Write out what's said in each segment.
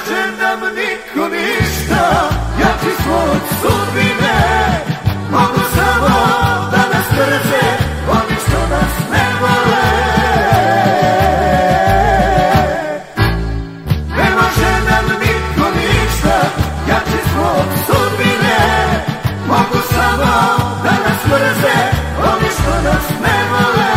može nam niko ništa, jači smo od sudbine. Mogu samo da nas mrze oni što nas ne vole. Ne može nam niko ništa, jači smo od sudbine. Mogu samo da nas mrze oni što nas ne vole.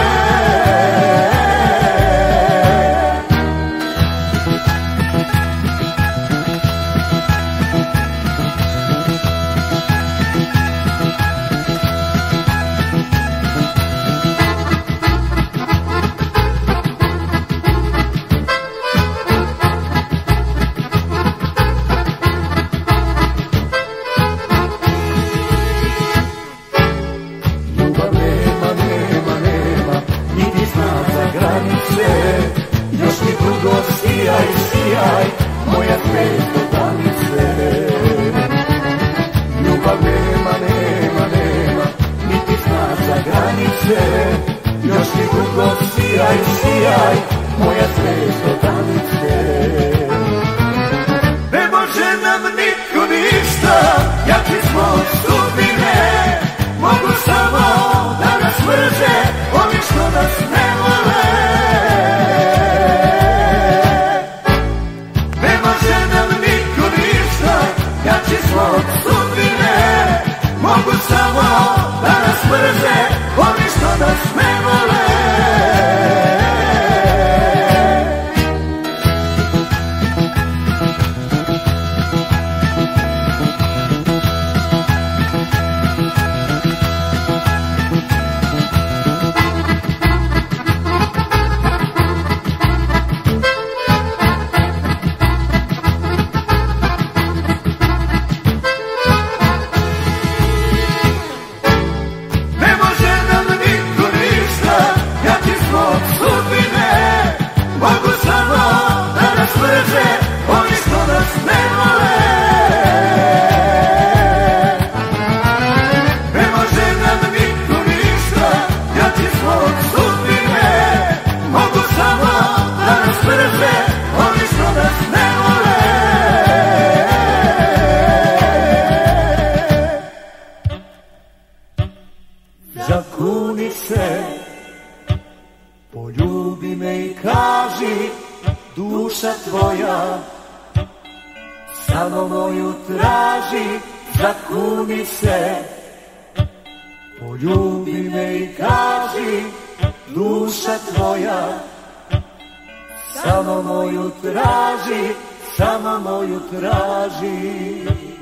Još mi dugo sijaj, sijaj, moja zvezdo danice. Ljubav nema, nema, nema, niti zna za granice. Još mi dugo sijaj, sijaj, moja zvezdo danice. Ne može nam niko ništa, jači smo od sudbine. Mogu samo da nas mrze oni što nas ne vole. Jači smo od sudbine, mogu samo da nas mrze oni što nas ne vole. Mogu samo da nas mrze oni što nas ne vole. Ne može nam niko ništa, jači smo od sudbine. Mogu samo da nas mrze oni što nas ne vole. Zakuni se, poljubi me i kaži, duša tvoja samo moju traži. Zakuni se, poljubi me i kaži, duša tvoja samo moju traži, samo moju traži.